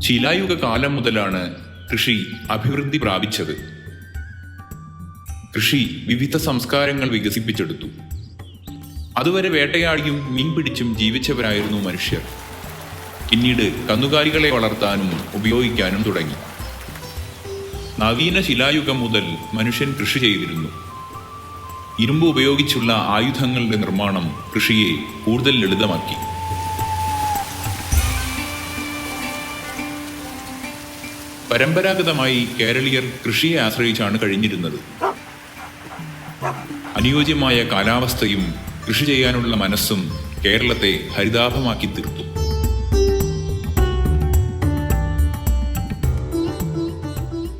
ശിലായുഗ കാലം മുതലാണ് കൃഷി അഭിവൃദ്ധി പ്രാപിച്ചത്. കൃഷി വിവിധ സംസ്കാരങ്ങൾ വികസിപ്പിച്ചെടുത്തു. അതുവരെ വേട്ടയാടിയും മീൻ പിടിച്ചും ജീവിച്ചവരായിരുന്നു മനുഷ്യർ. പിന്നീട് കന്നുകാലികളെ വളർത്താനും ഉപയോഗിക്കാനും തുടങ്ങി. നവീന ശിലായുഗം മുതൽ മനുഷ്യൻ കൃഷി ചെയ്തിരുന്നു. ഇരുമ്പ് ഉപയോഗിച്ചുള്ള ആയുധങ്ങളുടെ നിർമ്മാണം കൃഷിയെ കൂടുതൽ ലളിതമാക്കി. പരമ്പരാഗതമായി കേരളീയർ കൃഷിയെ ആശ്രയിച്ചാണ് കഴിഞ്ഞിരുന്നത്. അനുയോജ്യമായ കാലാവസ്ഥയും കൃഷി ചെയ്യാനുള്ള മനസ്സും കേരളത്തെ ഹരിതാഭമാക്കി തീർത്തു.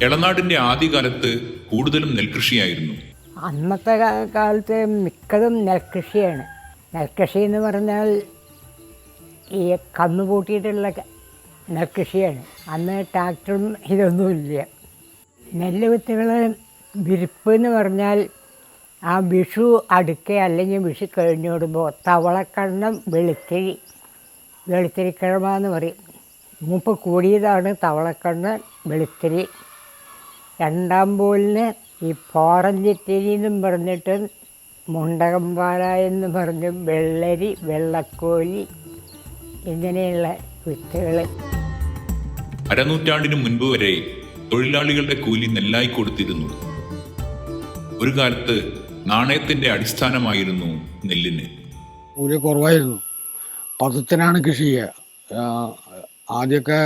എളനാടിന്റെ ആദ്യകാലത്ത് കൂടുതലും നെൽകൃഷിയായിരുന്നു. അന്നത്തെ കാലത്ത് മിക്കതും നെൽകൃഷിയാണ്. നെൽകൃഷി എന്ന് പറഞ്ഞാൽ ഈ കന്നുകൂട്ടിയിട്ടുള്ള നെൽകൃഷിയാണ്. അന്ന് ട്രാക്ടറും ഇതൊന്നുമില്ല. നെല്ല് വിത്തുകൾ വിരിപ്പ് എന്ന് പറഞ്ഞാൽ ആ വിഷു അടുക്കെ അല്ലെങ്കിൽ വിഷു കഴിഞ്ഞോടുമ്പോൾ തവളക്കണ്ണം വെളുത്തിരിക്കിഴമ എന്ന് പറയും. മൂപ്പ് കൂടിയതാണ് തവളക്കണ്ണ് വെളുത്തിരി. രണ്ടാം പോലിന് ഈ പോറഞ്ചിത്തിരി എന്നും പറഞ്ഞിട്ട് മുണ്ടകമ്പാല എന്ന് പറഞ്ഞ് വെള്ളരി, വെള്ളക്കോലി ഇങ്ങനെയുള്ള വിത്തുകൾ. അരനൂറ്റാണ്ടിനു മുൻപ് വരെ തൊഴിലാളികളുടെ കൂലി നെല്ലായി കൊടുത്തിരുന്നു. ഒരു കാലത്ത് നാണയത്തിന്റെ അടിസ്ഥാനമായിരുന്നു നെല്ലിന്. കൂലി കുറവായിരുന്നു. പദത്തിനാണ് കൃഷി ചെയ്യുക. ആദ്യമൊക്കെ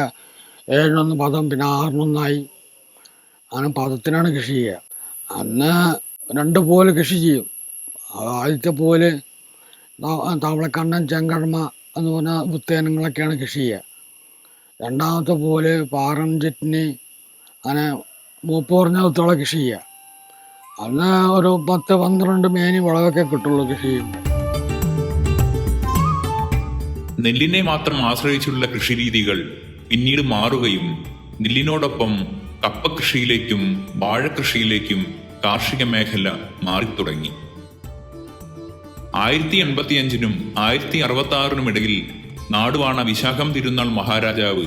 7 പദം, പിന്നെ 6 അങ്ങനെ പദത്തിനാണ് കൃഷി ചെയ്യുക. അന്ന് 2 പോല് കൃഷി ചെയ്യും. ആദ്യത്തെ പോല് തവളക്കണ്ണൻ, ചെങ്കടമ എന്ന് പറഞ്ഞ വിത്തേനങ്ങളൊക്കെയാണ് കൃഷി ചെയ്യുക. രണ്ടാമത്തെ പോലെ പാറഞ്ചിറ്റിന് അങ്ങനെ മൂപ്പ് കുറഞ്ഞ വിത്തുകളെ കൃഷി ചെയ്യുക. അന്ന് ഒരു 10-12 മേനി വിളവൊക്കെ കിട്ടുള്ളൂ കൃഷി ചെയ്യുമ്പോൾ. നെല്ലിനെ മാത്രം ആശ്രയിച്ചുള്ള കൃഷിരീതികൾ പിന്നീട് മാറുകയും നെല്ലിനോടൊപ്പം കപ്പകൃഷിയിലേക്കും വാഴകൃഷിയിലേക്കും കാർഷിക മേഖല മാറിത്തുടങ്ങി. 1085-നും 1066-നും ഇടയിൽ നാടുവാണ വിശാഖം തിരുനാൾ മഹാരാജാവ്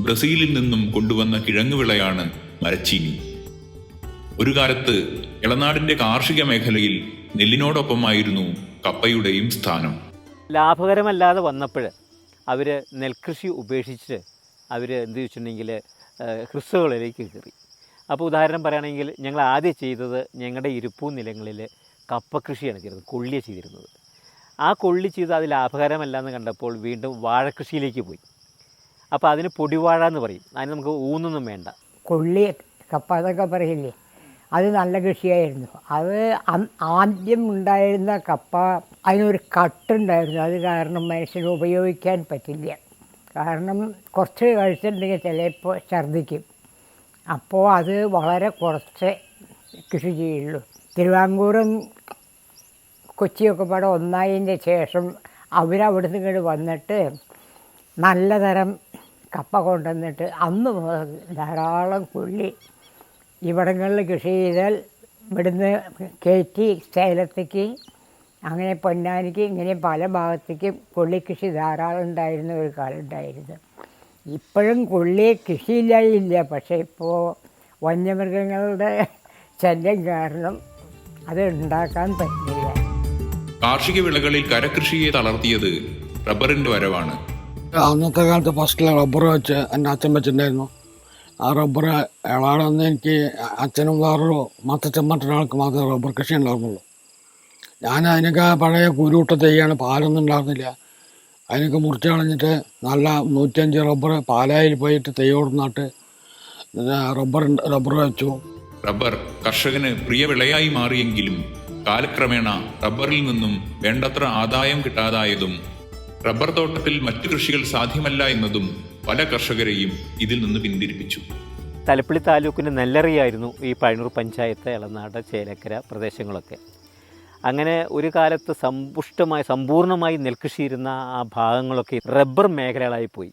ബ്രസീലിൽ നിന്നും കൊണ്ടുവന്ന കിഴങ്ങുവിളയാണ് മരച്ചീനി. ഒരു കാലത്ത് ഇളനാടിന്റെ കാർഷിക മേഖലയിൽ നെല്ലിനോടൊപ്പമായിരുന്നു കപ്പയുടെയും സ്ഥാനം. ലാഭകരമല്ലാതെ വന്നപ്പോൾ അവർ നെൽകൃഷി ഉപേക്ഷിച്ച് അവർ എന്ത് വെച്ചിട്ടുണ്ടെങ്കിൽ കൃഷികളിലേക്ക് കയറി. അപ്പോൾ ഉദാഹരണം പറയുകയാണെങ്കിൽ ഞങ്ങൾ ആദ്യം ചെയ്തത് ഞങ്ങളുടെ ഇരുപ്പൂ നിലങ്ങളിൽ കപ്പ കൃഷിയാണ് ചെയ്തത്, കൊള്ളിയാണ് ചെയ്തിരുന്നത്. ആ കൊള്ളി ചെയ്ത് അത് ലാഭകരമല്ല എന്ന് കണ്ടപ്പോൾ വീണ്ടും വാഴക്കൃഷിയിലേക്ക് പോയി. അപ്പോൾ അതിന് പൊടിവാഴ എന്ന് പറയും. അതിന് നമുക്ക് ഊന്നൊന്നും വേണ്ട. കൊള്ളി കപ്പ എന്നൊക്കെ പറയില്ലേ, അത് നല്ല കൃഷിയായിരുന്നു. അത് ആദ്യം ഉണ്ടായിരുന്ന കപ്പ അതിനൊരു കട്ടുണ്ടായിരുന്നു. അത് കാരണം മനുഷ്യന് ഉപയോഗിക്കാൻ പറ്റില്ല. കാരണം കുറച്ച് കഴിച്ചിട്ടുണ്ടെങ്കിൽ ചിലപ്പോൾ ഛർദ്ദിക്കും. അപ്പോൾ അത് വളരെ കുറച്ച് കൃഷി ചെയ്യുള്ളൂ. തിരുവാങ്കൂറും കൊച്ചിയൊക്കെ പാടെ ഒന്നായതിൻ്റെ ശേഷം അവരവിടുന്ന് ഇങ്ങോട്ട് വന്നിട്ട് നല്ല തരം കപ്പ കൊണ്ടുവന്നിട്ട് അന്ന് ധാരാളം കൊള്ളി ഇവിടങ്ങളിൽ കൃഷി ചെയ്താൽ ഇവിടുന്ന് കയറ്റി സേലത്തേക്ക്, അങ്ങനെ പൊന്നാനിക്ക്, ഇങ്ങനെ പല ഭാഗത്തേക്കും കൊള്ളി കൃഷി ധാരാളം ഉണ്ടായിരുന്ന ഒരു കാലം ഉണ്ടായിരുന്നു. ഇപ്പോഴും കൊള്ളി കൃഷിയില്ലായില്ല. പക്ഷേ ഇപ്പോൾ വന്യമൃഗങ്ങളുടെ ശല്യം കാരണം അത് ഉണ്ടാക്കാൻ പറ്റില്ല. കാർഷിക വിളകളിൽ കരകൃഷിയെ തളർത്തിയത് റബ്ബറിന്റെ വരവാണ്. അന്നത്തെ കാലത്ത് ഫസ്റ്റിൽ റബ്ബർ വെച്ച് എൻ്റെ അച്ഛൻ വെച്ചിട്ടുണ്ടായിരുന്നു. ആ റബ്ബർ ഇളാടെന്ന് എനിക്ക് അച്ഛനും വേറൊരു മറ്റൊരാൾക്ക് മാത്രമേ റബ്ബർ കൃഷി ഉണ്ടായിരുന്നുള്ളൂ. ഞാൻ അതിനൊക്കെ പഴയ കുരുവിട്ട തെയ്യാണ്, പാലൊന്നും ഉണ്ടായിരുന്നില്ല. അതിനൊക്കെ മുറിച്ച് കളഞ്ഞിട്ട് നല്ല 105 റബ്ബർ പാലായിൽ പോയിട്ട് തൈയോട് നട്ട് റബ്ബർ വെച്ചു. റബ്ബർ കർഷകന് പ്രിയ വിളയായി മാറിയെങ്കിലും കാലക്രമേണ റബ്ബറിൽ നിന്നും വേണ്ടത്ര ആദായം കിട്ടാതായതും റബ്ബർ തോട്ടത്തിൽ മറ്റു കൃഷികൾ സാധ്യമല്ല എന്നതും പല കർഷകരെയും ഇതിൽ നിന്ന് പിന്തിരിപ്പിച്ചു. തലപ്പള്ളി താലൂക്കിൻ്റെ നെല്ലറിയായിരുന്നു ഈ പഴനൂർ പഞ്ചായത്ത്, എളനാട്, ചേലക്കര പ്രദേശങ്ങളൊക്കെ. അങ്ങനെ ഒരു കാലത്ത് സമ്പൂർണ്ണമായി നെൽകൃഷിയിരുന്ന ആ ഭാഗങ്ങളൊക്കെ റബ്ബർ മേഖലകളായി പോയി.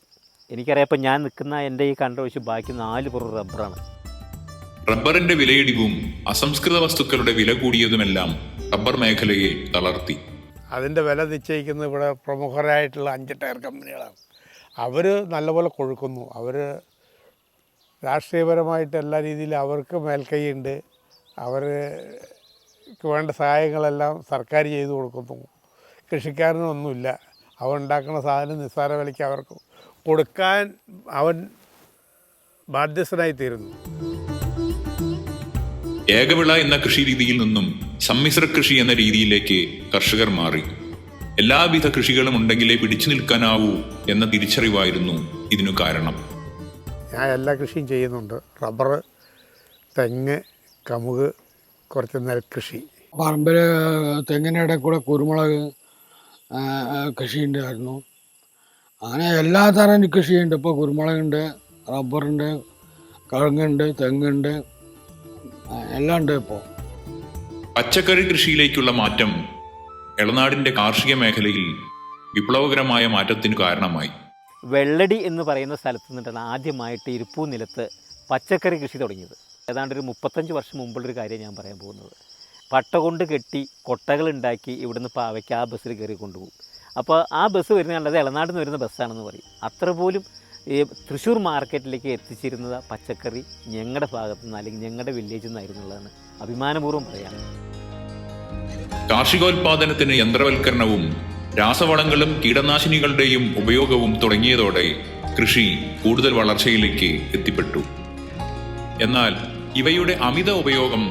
എനിക്കറിയാം, ഇപ്പം ഞാൻ നിൽക്കുന്ന എൻ്റെ ഈ കണ്ട ഒഴിച്ച് ബാക്കി 4 പുറം റബ്ബറാണ്. റബ്ബറിന്റെ വിലയിടിവും അസംസ്കൃത വസ്തുക്കളുടെ വില കൂടിയതുമെല്ലാം റബ്ബർ മേഖലയെ തളർത്തി. അതിൻ്റെ വില നിശ്ചയിക്കുന്നത് ഇവിടെ പ്രമുഖരായിട്ടുള്ള 5 ടയർ കമ്പനികളാണ്. അവർ നല്ലപോലെ കൊഴുക്കുന്നു. അവർ രാഷ്ട്രീയപരമായിട്ട് എല്ലാ രീതിയിലും അവർക്ക് മേൽക്കൈയുണ്ട്. അവർക്ക് വേണ്ട സഹായങ്ങളെല്ലാം സർക്കാർ ചെയ്തു കൊടുക്കുന്നു. കൃഷിക്കാരനൊന്നുമില്ല. അവൻ ഉണ്ടാക്കുന്ന സാധനം നിസ്സാര വിലയ്ക്ക് അവർക്ക് കൊടുക്കാൻ അവൻ ബാധ്യസ്ഥനായി തീരുന്നു. ഏകവിള എന്ന കൃഷി രീതിയിൽ നിന്നും സമ്മിശ്ര കൃഷി എന്ന രീതിയിലേക്ക് കർഷകർ മാറി. എല്ലാവിധ കൃഷികളും ഉണ്ടെങ്കിലേ പിടിച്ചു നിൽക്കാനാവൂ എന്ന തിരിച്ചറിവായിരുന്നു ഇതിനു കാരണം. ഞാൻ എല്ലാ കൃഷിയും ചെയ്യുന്നുണ്ട്. റബ്ബർ, തെങ്ങ്, കമുക്, കുറച്ച് നെൽകൃഷി. പറമ്പിൽ തെങ്ങിനിടെ കൂടെ കുരുമുളക് കൃഷിയുണ്ടായിരുന്നു. അങ്ങനെ എല്ലാ തരം കൃഷിയുണ്ട്. ഇപ്പോൾ കുരുമുളകുണ്ട്, റബ്ബറുണ്ട്, കിഴങ്ങുണ്ട്, തെങ്ങുണ്ട്, എല്ലാം ഉണ്ട്. ഇപ്പോൾ പച്ചക്കറി കൃഷിയിലേക്കുള്ള മാറ്റം എളനാടിന്റെ കാർഷിക മേഖലയിൽ വിപ്ലവകരമായ മാറ്റത്തിന് കാരണമായി. വെള്ളടി എന്ന് പറയുന്ന സ്ഥലത്ത് നിന്നിട്ടാണ് ആദ്യമായിട്ട് ഇരിപ്പൂ നിലത്ത് പച്ചക്കറി കൃഷി തുടങ്ങിയത്. ഏതാണ്ട് ഒരു 35 വർഷം മുമ്പുള്ളൊരു കാര്യം ഞാൻ പറയാൻ പോകുന്നത്. പട്ട കൊണ്ട് കെട്ടി കൊട്ടകളുണ്ടാക്കി ഇവിടുന്ന് പാവയ്ക്ക് ആ ബസ്സിൽ കയറി കൊണ്ടുപോകും. അപ്പോൾ ആ ബസ് വരുന്നത് കണ്ടത് എളനാടിൽ നിന്ന് വരുന്ന ബസ്സാണെന്ന് പറയും. അത്ര പോലും ഈ തൃശ്ശൂർ മാർക്കറ്റിലേക്ക് എത്തിച്ചിരുന്നത് പച്ചക്കറി ഞങ്ങളുടെ ഭാഗത്തു നിന്ന് അല്ലെങ്കിൽ ഞങ്ങളുടെ വില്ലേജിൽ നിന്നായിരുന്നുള്ളതാണ് അഭിമാനപൂർവ്വം പറയാം. കാർഷികോൽപാദനത്തിന് യന്ത്രവൽക്കരണവും രാസവളങ്ങളും കീടനാശിനികളുടെയും ഉപയോഗവും തുടങ്ങിയതോടെ കൃഷി കൂടുതൽ വളർച്ചയിലേക്ക് എത്തിപ്പെട്ടു. എന്നാൽ ഇവയുടെ അമിത ഉപയോഗം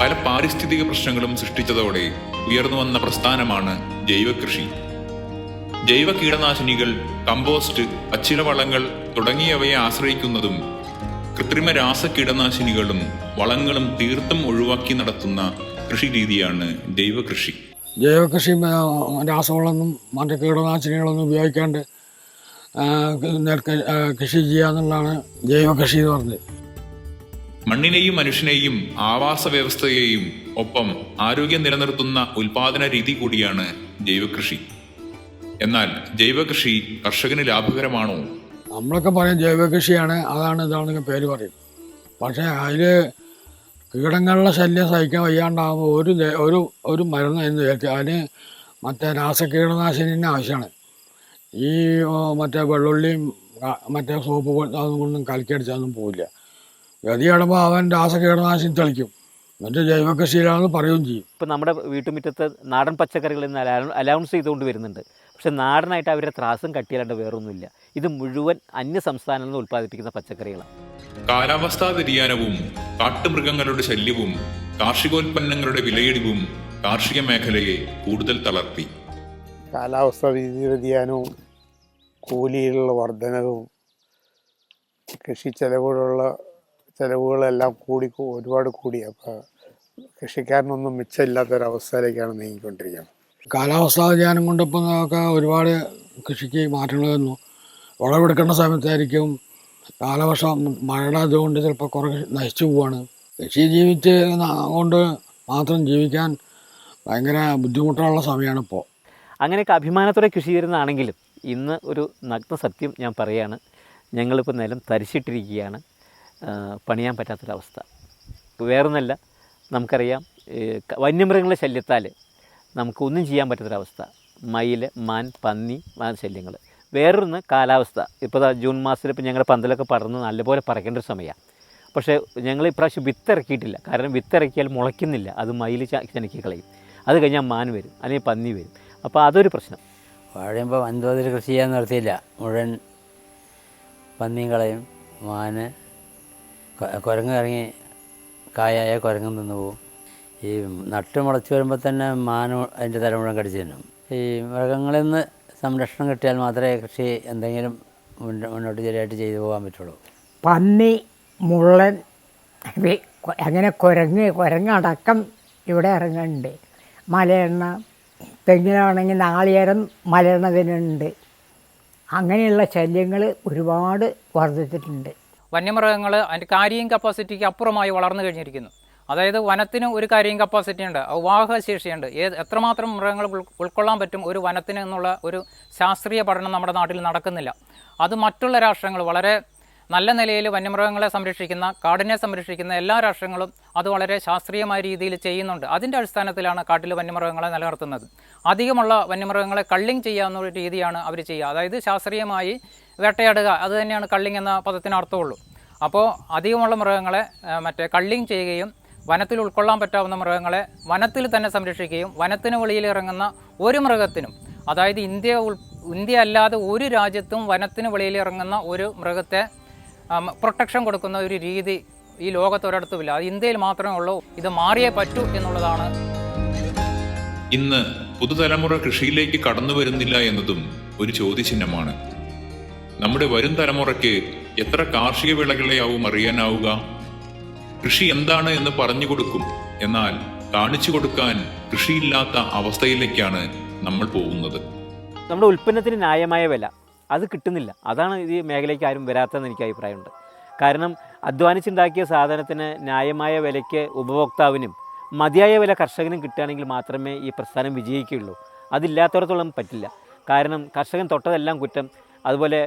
പല പാരിസ്ഥിതിക പ്രശ്നങ്ങളും സൃഷ്ടിച്ചതോടെ ഉയർന്നു വന്ന പ്രസ്ഥാനമാണ് ജൈവകൃഷി. ജൈവ കീടനാശിനികൾ, കമ്പോസ്റ്റ്, പച്ചിലവളങ്ങൾ തുടങ്ങിയവയെ ആശ്രയിക്കുന്നതും കൃത്രിമ രാസ കീടനാശിനികളും വളങ്ങളും തീർത്തും ഒഴിവാക്കി നടത്തുന്ന കൃഷി രീതിയാണ് ജൈവകൃഷി. ജൈവകൃഷി രാസവളമൊന്നും മറ്റു കീടനാശിനികളൊന്നും ഉപയോഗിക്കാണ്ട് കൃഷി ചെയ്യുക എന്നുള്ളതാണ് ജൈവകൃഷി എന്ന് പറഞ്ഞത്. മണ്ണിനെയും മനുഷ്യനെയും ആവാസ വ്യവസ്ഥയെയും ഒപ്പം ആരോഗ്യം നിലനിർത്തുന്ന ഉൽപാദന രീതി കൂടിയാണ് ജൈവകൃഷി. എന്നാൽ ജൈവകൃഷി കർഷകന് ലാഭകരമാണോ? നമ്മളൊക്കെ പറയും ജൈവകൃഷിയാണ്, അതാണ് ഇതാണെന്നൊക്കെ പേര് പറയും. പക്ഷേ അതിൽ കീടങ്ങളുടെ ശല്യം സഹിക്കാൻ വയ്യാണ്ടാകുമ്പോൾ ഒരു മരുന്ന് എന്ന് വിചാരിച്ചു അതിന് മറ്റേ രാസകീടനാശിനി ആവശ്യമാണ്. ഈ മറ്റേ വെള്ളുള്ളിയും മറ്റേ സോപ്പ് അതൊന്നും കലക്കിയടിച്ചൊന്നും പോവില്ല. ഗതിയാടുമ്പോൾ അവൻ രാസകീടനാശിനി തെളിക്കും. മറ്റേ ജൈവകൃഷിയിലാണെന്ന് പറയുകയും ചെയ്യും. ഇപ്പം നമ്മുടെ വീട്ടുമുറ്റത്ത് നാടൻ പച്ചക്കറികളിൽ നിന്ന് അലൗൺസ് ചെയ്തുകൊണ്ട് വരുന്നുണ്ട്. പക്ഷെ നാടനായിട്ട് അവരുടെ ത്രാസും കട്ടിയല്ലാണ്ട് വേറൊന്നുമില്ല. ഇത് മുഴുവൻ അന്യ സംസ്ഥാനങ്ങളിൽ നിന്ന് ഉൽപ്പാദിപ്പിക്കുന്ന പച്ചക്കറികളാണ്. കാലാവസ്ഥാ വ്യതിയാനവും കാട്ടുമൃഗങ്ങളുടെ ശല്യവും കാർഷികോൽപ്പന്നങ്ങളുടെ വിലയിടിവും കാർഷിക മേഖലയെ കൂടുതൽ തളർത്തി. കാലാവസ്ഥാ വ്യതിയാനവും കൂലിയിലുള്ള വർധനവും കൃഷി ചെലവുകളെല്ലാം ഒരുപാട് കൂടി. അപ്പോൾ കൃഷിക്കാരനൊന്നും മിച്ചമില്ലാത്തൊരവസ്ഥയിലേക്കാണ് നീങ്ങിക്കൊണ്ടിരിക്കുന്നത്. കാലാവസ്ഥാ വ്യതിയാനം കൊണ്ട് ഇപ്പം നമുക്ക് ഒരുപാട് കൃഷിക്ക് മാറ്റങ്ങൾ വന്നു. വിളവെടുക്കേണ്ട സമയത്തായിരിക്കും കാലവർഷം മഴയുടെ അതുകൊണ്ട് ചിലപ്പോൾ കുറേ നശിച്ചു പോവാണ്. കൃഷി കൊണ്ട് മാത്രം ജീവിക്കാൻ ഭയങ്കര ബുദ്ധിമുട്ടുള്ള സമയമാണ് ഇപ്പോൾ. അങ്ങനെയൊക്കെ അഭിമാനത്തോടെ കൃഷി ചെയ്യുന്നതാണെങ്കിലും ഇന്ന് ഒരു നഗ്ന സത്യം ഞാൻ പറയുകയാണ്. ഞങ്ങളിപ്പോൾ നിലം തരിച്ചിട്ടിരിക്കുകയാണ്. പണിയാൻ പറ്റാത്തൊരവസ്ഥ. വേറൊന്നല്ല, നമുക്കറിയാം വന്യമൃഗങ്ങളുടെ ശല്യത്താൽ നമുക്കൊന്നും ചെയ്യാൻ പറ്റാത്തൊരവസ്ഥ. മയിൽ, മാൻ, പന്നി, ശല്യങ്ങൾ. വേറൊന്ന് കാലാവസ്ഥ. ഇപ്പോൾ ജൂൺ മാസത്തിൽ ഇപ്പോൾ ഞങ്ങളുടെ പന്തലൊക്കെ പടർന്ന് നല്ലപോലെ പറക്കേണ്ട ഒരു സമയമാണ്. പക്ഷേ ഞങ്ങൾ ഇപ്രാവശ്യം വിത്തിറക്കിയിട്ടില്ല. കാരണം വിത്തിറക്കിയാൽ മുളയ്ക്കുന്നില്ല. അത് മയിൽ ചനക്കി കളയും. അത് കഴിഞ്ഞാൽ മാൻ വരും, അല്ലെങ്കിൽ പന്നി വരും. അപ്പോൾ അതൊരു പ്രശ്നം. വാഴയുമ്പോൾ വൻതോതിൽ കൃഷി ചെയ്യാൻ നിർത്തിയില്ല. മുഴുവൻ പന്നിയും കളയും, മാന്, കുരങ്ങ് ഇറങ്ങി കായായ കുരങ്ങും തിന്നു പോവും. ഈ നട്ട് മുളച്ച് വരുമ്പോൾ തന്നെ മാന് അതിൻ്റെ തല മുഴുവൻ കടിച്ചു തിന്നും. ഈ മൃഗങ്ങളിൽ നിന്ന് സംരക്ഷണം കിട്ടിയാൽ മാത്രമേ കൃഷി എന്തെങ്കിലും മുന്നോട്ട് ശരിയായിട്ട് ചെയ്തു പോകാൻ പറ്റുള്ളൂ. പന്നി, മുള്ളൻ, അങ്ങനെ കുരങ്ങടക്കം ഇവിടെ ഇറങ്ങുന്നുണ്ട്. മലയെണ്ണ, തെങ്ങിനാണെങ്കിൽ നാളികേരം മലയെണ്ണതിനുണ്ട്. അങ്ങനെയുള്ള ശല്യങ്ങൾ ഒരുപാട് വർദ്ധിച്ചിട്ടുണ്ട്. വന്യമൃഗങ്ങൾ അതിൻ്റെ കാരിയിങ് കപ്പാസിറ്റിക്ക് അപ്പുറമായി വളർന്നു കഴിഞ്ഞിരിക്കുന്നു. അതായത് വനത്തിന് ഒരു കാരിയിങ് കപ്പാസിറ്റി ഉണ്ട്, വാഹകശേഷിയുണ്ട്. എത്രമാത്രം മൃഗങ്ങൾ ഉൾക്കൊള്ളാൻ പറ്റും ഒരു വനത്തിന് എന്നുള്ള ഒരു ശാസ്ത്രീയ പഠനം നമ്മുടെ നാട്ടിൽ നടക്കുന്നില്ല. അത് മറ്റുള്ള രാഷ്ട്രങ്ങൾ വളരെ നല്ല നിലയിൽ വന്യമൃഗങ്ങളെ സംരക്ഷിക്കുന്ന, കാടിനെ സംരക്ഷിക്കുന്ന എല്ലാ രാഷ്ട്രങ്ങളും അത് വളരെ ശാസ്ത്രീയമായ രീതിയിൽ ചെയ്യുന്നുണ്ട്. അതിൻ്റെ അടിസ്ഥാനത്തിലാണ് കാട്ടിൽ വന്യമൃഗങ്ങളെ നിലനിർത്തുന്നത്. അധികമുള്ള വന്യമൃഗങ്ങളെ കള്ളിങ് ചെയ്യാവുന്ന ഒരു രീതിയാണ് അവർ ചെയ്യുക. അതായത് ശാസ്ത്രീയമായി വേട്ടയാടുക, അത് തന്നെയാണ് കള്ളിങ് എന്ന പദത്തിന് അർത്ഥമുള്ളൂ. അപ്പോൾ അധികമുള്ള മൃഗങ്ങളെ കള്ളിങ് ചെയ്യുകയും വനത്തിൽ ഉൾക്കൊള്ളാൻ പറ്റാവുന്ന മൃഗങ്ങളെ വനത്തിൽ തന്നെ സംരക്ഷിക്കുകയും വനത്തിന് വെളിയിൽ ഇറങ്ങുന്ന ഒരു മൃഗത്തിനും, അതായത് ഇന്ത്യ അല്ലാതെ ഒരു രാജ്യത്തും വനത്തിന് വെളിയിൽ ഇറങ്ങുന്ന ഒരു മൃഗത്തെ പ്രൊട്ടക്ഷൻ കൊടുക്കുന്ന ഒരു രീതി ഈ ലോകത്ത് ഒരിടത്തുമില്ല. അത് ഇന്ത്യയിൽ മാത്രമേ ഉള്ളൂ. ഇത് മാറിയേ പറ്റൂ എന്നുള്ളതാണ്. ഇന്ന് പുതുതലമുറ കൃഷിയിലേക്ക് കടന്നു വരുന്നില്ല എന്നതും ഒരു ചോദ്യചിഹ്നമാണ്. നമ്മുടെ വരും തലമുറയ്ക്ക് എത്ര കാർഷിക വിളകളെയാവും അറിയാനാവുക? കൃഷി എന്താണ് എന്ന് പറഞ്ഞു കൊടുക്കും, എന്നാൽ കാണിച്ചു കൊടുക്കാൻ കൃഷിയില്ലാത്ത അവസ്ഥയിലേക്കാണ് നമ്മൾ പോകുന്നത്. നമ്മുടെ ഉൽപ്പന്നത്തിന് ന്യായമായ വില അത് കിട്ടുന്നില്ല. അതാണ് ഈ മേഖലയ്ക്ക് ആരും വരാത്തതെന്ന് എനിക്ക് അഭിപ്രായമുണ്ട്. കാരണം അധ്വാനിച്ചുണ്ടാക്കിയ സാധനത്തിന് ന്യായമായ വിലയ്ക്ക് ഉപഭോക്താവിനും മതിയായ വില കർഷകനും കിട്ടുകയാണെങ്കിൽ മാത്രമേ ഈ പ്രസ്ഥാനം വിജയിക്കുകയുള്ളൂ. അതില്ലാത്തടത്തോളം പറ്റില്ല. കാരണം കർഷകൻ തൊട്ടതെല്ലാം കുറ്റം. അതുപോലെ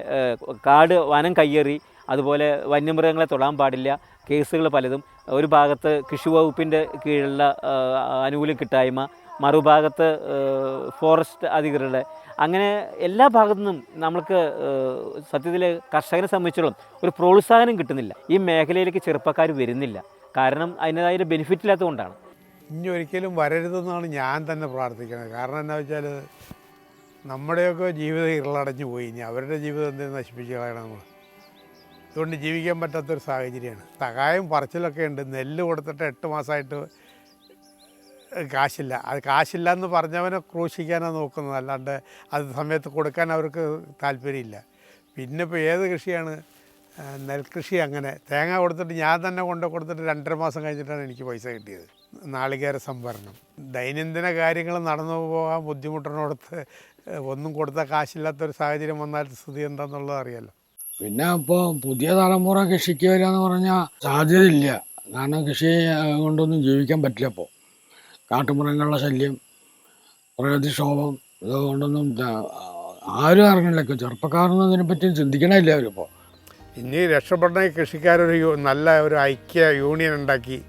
വനം കയ്യേറി, അതുപോലെ വന്യമൃഗങ്ങളെ തൊടാൻ പാടില്ല, കേസുകൾ പലതും. ഒരു ഭാഗത്ത് കൃഷി വകുപ്പിൻ്റെ കീഴിലുള്ള ആനുകൂല്യം കിട്ടായ്മ, മറുഭാഗത്ത് ഫോറസ്റ്റ് അധികൃതരുടെ, അങ്ങനെ എല്ലാ ഭാഗത്തു നിന്നും നമ്മൾക്ക് സത്യത്തിൽ കർഷകനെ സംബന്ധിച്ചിടത്തോളം ഒരു പ്രോത്സാഹനം കിട്ടുന്നില്ല. ഈ മേഖലയിലേക്ക് ചെറുപ്പക്കാർ വരുന്നില്ല. കാരണം അതിൻ്റേതായ ബെനിഫിറ്റ് ഇല്ലാത്തതുകൊണ്ടാണ്. ഇനി ഒരിക്കലും വരരുതെന്നാണ് ഞാൻ തന്നെ പ്രാർത്ഥിക്കുന്നത്. കാരണം എന്താ വെച്ചാൽ നമ്മുടെയൊക്കെ ജീവിതം ഇരുളടഞ്ഞു പോയി. ഇനി അവരുടെ ജീവിതം എന്തെങ്കിലും നശിപ്പിച്ച് കളയണം നമ്മൾ. അതുകൊണ്ട് ജീവിക്കാൻ പറ്റാത്തൊരു സാഹചര്യമാണ്. സഹായം പറച്ചിലൊക്കെ ഉണ്ട്. നെല്ല് കൊടുത്തിട്ട് 8 മാസമായിട്ട് കാശില്ല. അത് കാശില്ല എന്ന് പറഞ്ഞവനെ ക്രൂശിക്കാനാണ് നോക്കുന്നത്, അല്ലാണ്ട് അത് സമയത്ത് കൊടുക്കാൻ അവർക്ക് താല്പര്യമില്ല. പിന്നെ ഇപ്പോൾ ഏത് കൃഷിയാണ്? നെൽകൃഷി. അങ്ങനെ തേങ്ങ കൊടുത്തിട്ട് ഞാൻ തന്നെ കൊടുത്തിട്ട് 2.5 മാസം കഴിഞ്ഞിട്ടാണ് എനിക്ക് പൈസ കിട്ടിയത്. നാളികേര സംഭരണം, ദൈനംദിന കാര്യങ്ങൾ നടന്നു പോകാൻ ബുദ്ധിമുട്ടിനോടത്ത് ഒന്നും കൊടുത്താൽ കാശില്ലാത്തൊരു സാഹചര്യം വന്നാൽ സ്ഥിതി എന്താണെന്നുള്ളത് അറിയാമല്ലോ. പിന്നെ ഇപ്പോൾ പുതിയ തലമുറ കൃഷിക്ക് വരിക എന്ന് പറഞ്ഞാൽ സാധ്യതയില്ല. കാരണം കൃഷി കൊണ്ടൊന്നും ജീവിക്കാൻ പറ്റില്ല. ഇപ്പോൾ കാട്ടുമൃഗങ്ങളുടെ ശല്യം, പ്രകൃതിക്ഷോഭം, ഇതുകൊണ്ടൊന്നും ആരും ഇറങ്ങണില്ല. ചെറുപ്പക്കാരൊന്നും ഇതിനെപ്പറ്റി ചിന്തിക്കണില്ല അവരിപ്പോൾ. ഇനി രക്ഷപ്പെടണമെങ്കിൽ കൃഷിക്കാരൊരു നല്ല ഒരു ഐക്യ യൂണിയൻ ഉണ്ടാക്കി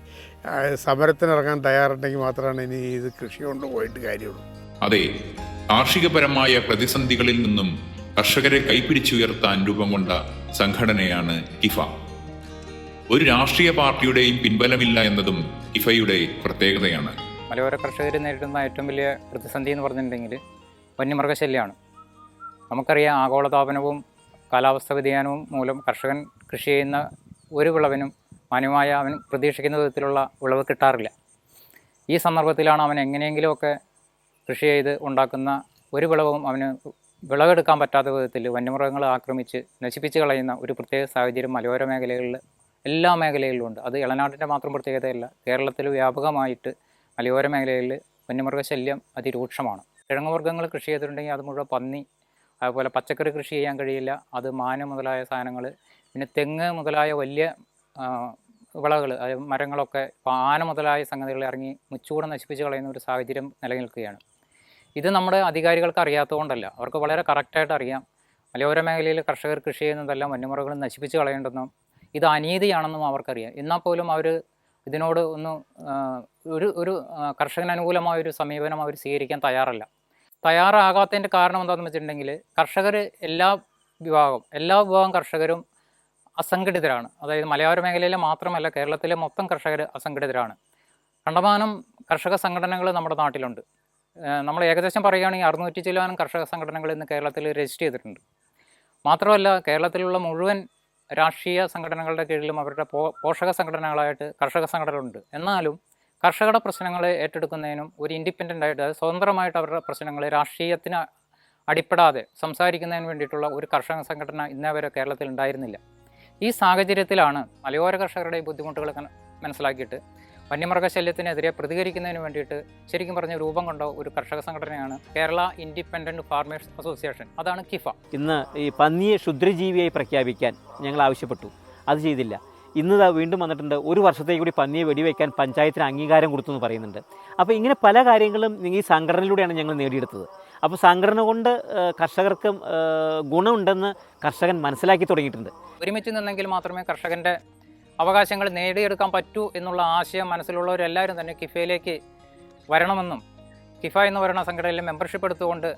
സമരത്തിനിറങ്ങാൻ തയ്യാറുണ്ടെങ്കിൽ മാത്രമാണ് ഇനി ഇത് കൃഷി കൊണ്ട് പോയിട്ട് കാര്യമുള്ളൂ. അതെ, കാർഷികപരമായ പ്രതിസന്ധികളിൽ നിന്നും കർഷകരെ കൈപ്പിടിച്ചുയർത്താൻ രൂപം കൊണ്ട സംഘടനയാണ് കിഫ. ഒരു രാഷ്ട്രീയ പാർട്ടിയുടെയും പിൻബലമില്ല എന്നതും കിഫയുടെ പ്രത്യേകതയാണ്. മലയോര കർഷകർ നേരിടുന്ന ഏറ്റവും വലിയ പ്രതിസന്ധി എന്ന് പറഞ്ഞിട്ടുണ്ടെങ്കിൽ വന്യമൃഗശല്യമാണ്. നമുക്കറിയാം, ആഗോളതാപനവും കാലാവസ്ഥ വ്യതിയാനവും മൂലം കർഷകൻ കൃഷി ചെയ്യുന്ന ഒരു വിളവിനും മാന്യമായ അവൻ പ്രതീക്ഷിക്കുന്ന വിധത്തിലുള്ള വിളവ് കിട്ടാറില്ല. ഈ സന്ദർഭത്തിലാണ് അവൻ എങ്ങനെയെങ്കിലുമൊക്കെ കൃഷി ചെയ്ത് ഉണ്ടാക്കുന്ന ഒരു വിളവും അവന് വിളവെടുക്കാൻ പറ്റാത്ത വിധത്തിൽ വന്യമൃഗങ്ങൾ ആക്രമിച്ച് നശിപ്പിച്ച് കളയുന്ന ഒരു പ്രത്യേക സാഹചര്യം മലയോര മേഖലകളിൽ, എല്ലാ മേഖലകളിലും ഉണ്ട്. അത് ഇളനാട്ടിൻ്റെ മാത്രം പ്രത്യേകതയല്ല, കേരളത്തിൽ വ്യാപകമായിട്ട് മലയോര മേഖലകളിൽ വന്യമൃഗശല്യം അതിരൂക്ഷമാണ്. കിഴങ്ങുവർഗ്ഗങ്ങൾ കൃഷി ചെയ്തിട്ടുണ്ടെങ്കിൽ അത് മുഴുവൻ പന്നി, അതുപോലെ പച്ചക്കറി കൃഷി ചെയ്യാൻ കഴിയില്ല, അത് മാന മുതലായ സാധനങ്ങൾ, പിന്നെ തെങ്ങ് മുതലായ വലിയ വിളകൾ, മരങ്ങളൊക്കെ ആന മുതലായ സംഗതികൾ ഇറങ്ങി മുച്ചൂടെ നശിപ്പിച്ച് കളയുന്ന ഒരു സാഹചര്യം നിലനിൽക്കുകയാണ്. ഇത് നമ്മുടെ അധികാരികൾക്ക് അറിയാത്തതുകൊണ്ടല്ല, അവർക്ക് വളരെ കറക്റ്റായിട്ട് അറിയാം. മലയോര മേഖലയിൽ കർഷകർ കൃഷി ചെയ്യുന്നതെല്ലാം വന്യമൃഗങ്ങൾ നശിപ്പിച്ച് കളയേണ്ടെന്നും ഇത് അനീതിയാണെന്നും അവർക്കറിയാം. എന്നാൽ പോലും അവർ ഇതിനോട് ഒരു കർഷകനനുകൂലമായൊരു സമീപനം അവർ സ്വീകരിക്കാൻ തയ്യാറാകാത്തതിൻ്റെ കാരണം എന്താണെന്ന് വെച്ചിട്ടുണ്ടെങ്കിൽ കർഷകർ എല്ലാ വിഭാഗം കർഷകരും അസംഘടിതരാണ്. അതായത് മലയോര മേഖലയിലെ മാത്രമല്ല, കേരളത്തിലെ മൊത്തം കർഷകർ അസംഘടിതരാണ്. കണ്ടമാനം കർഷക സംഘടനകൾ നമ്മുടെ നാട്ടിലുണ്ട്. നമ്മൾ ഏകദേശം പറയുകയാണെങ്കിൽ 600 ചില്ലാനം കർഷക സംഘടനകൾ ഇന്ന് കേരളത്തിൽ രജിസ്റ്റർ ചെയ്തിട്ടുണ്ട്. മാത്രമല്ല, കേരളത്തിലുള്ള മുഴുവൻ രാഷ്ട്രീയ സംഘടനകളുടെ കീഴിലും അവരുടെ പോഷക സംഘടനകളായിട്ട് കർഷക സംഘടനകളുണ്ട്. എന്നാലും കർഷകരുടെ പ്രശ്നങ്ങൾ ഏറ്റെടുക്കുന്നതിനും ഒരു ഇൻഡിപെൻഡൻ്റ് ആയിട്ട്, സ്വതന്ത്രമായിട്ട് അവരുടെ പ്രശ്നങ്ങൾ രാഷ്ട്രീയത്തിന് അടിപ്പെടാതെ സംസാരിക്കുന്നതിന് വേണ്ടിയിട്ടുള്ള ഒരു കർഷക സംഘടന ഇന്നേ വരെ കേരളത്തിൽ ഉണ്ടായിരുന്നില്ല. ഈ സാഹചര്യത്തിലാണ് മലയോര കർഷകരുടെ ബുദ്ധിമുട്ടുകൾ മനസ്സിലാക്കിയിട്ട് വന്യമൃഗശല്യത്തിനെതിരെ പ്രതികരിക്കുന്നതിന് വേണ്ടിയിട്ട് ശരിക്കും പറഞ്ഞ രൂപം കൊണ്ട ഒരു കർഷക സംഘടനയാണ് കേരള ഇൻഡിപെൻഡൻറ്റ് ഫാർമേഴ്സ് അസോസിയേഷൻ, അതാണ് കിഫ. ഇന്ന് ഈ പന്നിയെ ക്ഷുദ്രജീവിയായി പ്രഖ്യാപിക്കാൻ ഞങ്ങൾ ആവശ്യപ്പെട്ടു, അത് ചെയ്തില്ല. ഇന്ന് വീണ്ടും വന്നിട്ടുണ്ട്, 1 വർഷത്തേക്ക് കൂടി പന്നിയെ വെടിവെക്കാൻ പഞ്ചായത്തിന് അംഗീകാരം കൊടുത്തു എന്ന് പറയുന്നുണ്ട്. അപ്പോൾ ഇങ്ങനെ പല കാര്യങ്ങളും ഈ സംഘടനയിലൂടെയാണ് ഞങ്ങൾ നേടിയെടുത്തത്. അപ്പോൾ സംഘടന കൊണ്ട് കർഷകർക്കും ഗുണമുണ്ടെന്ന് കർഷകൻ മനസ്സിലാക്കി തുടങ്ങിയിട്ടുണ്ട്. ഒരുമിച്ച് നിന്നെങ്കിൽ മാത്രമേ കർഷകൻ്റെ അവകാശങ്ങൾ നേടിയെടുക്കാൻ പറ്റൂ എന്നുള്ള ആശയം മനസ്സിലുള്ളവരെല്ലാവരും തന്നെ കിഫയിലേക്ക് വരണമെന്നും കിഫ എന്ന് പറയുന്ന സംഘടനയിൽ മെമ്പർഷിപ്പ് എടുത്തുകൊണ്ട്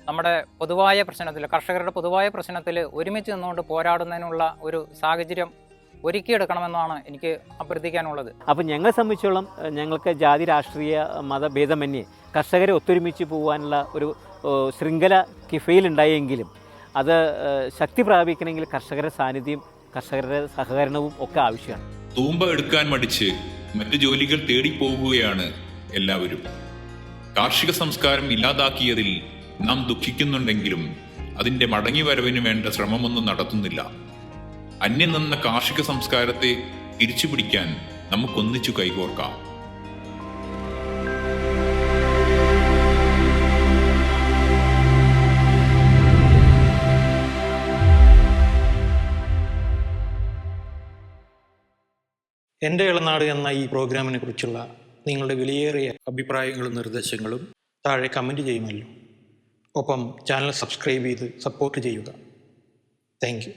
നമ്മുടെ പൊതുവായ പ്രശ്നത്തിൽ, കർഷകരുടെ പൊതുവായ പ്രശ്നത്തിൽ ഒരുമിച്ച് നിന്നുകൊണ്ട് പോരാടുന്നതിനുള്ള ഒരു സാഹചര്യം ഒരുക്കിയെടുക്കണമെന്നാണ് എനിക്ക് അഭ്യർത്ഥിക്കാനുള്ളത്. അപ്പോൾ ഞങ്ങളെ സംബന്ധിച്ചോളം ഞങ്ങൾക്ക് ജാതി രാഷ്ട്രീയ മതഭേദമന്യേ കർഷകരെ ഒത്തൊരുമിച്ച് പോകാനുള്ള ഒരു ശൃംഖല കിഫയിലുണ്ടായെങ്കിലും അത് ശക്തി പ്രാപിക്കണമെങ്കിൽ കർഷകരുടെ സാന്നിധ്യം, കർഷകരുടെ സഹകരണവും ഒക്കെ ആവശ്യമാണ്. തൂമ്പ എടുക്കാൻ മടിച്ച് മറ്റു ജോലികൾ തേടിപ്പോകുകയാണ് എല്ലാവരും. കാർഷിക സംസ്കാരം ഇല്ലാതാക്കിയതിൽ നാം ദുഃഖിക്കുന്നുണ്ടെങ്കിലും അതിൻ്റെ മടങ്ങിവരവിന് വേണ്ട ശ്രമമൊന്നും നടത്തുന്നില്ല. അന്യം നിന്ന കാർഷിക സംസ്കാരത്തെ തിരിച്ചുപിടിക്കാൻ നമുക്കൊന്നിച്ചു കൈകോർക്കാം. എൻ്റെ ഇളനാട് എന്ന ഈ പ്രോഗ്രാമിനെ കുറിച്ചുള്ള നിങ്ങളുടെ വിലയേറിയ അഭിപ്രായങ്ങളും നിർദ്ദേശങ്ങളും താഴെ കമൻറ്റ് ചെയ്യുമല്ലോ. ഒപ്പം ചാനൽ സബ്സ്ക്രൈബ് ചെയ്ത് സപ്പോർട്ട് ചെയ്യുക. Thank you.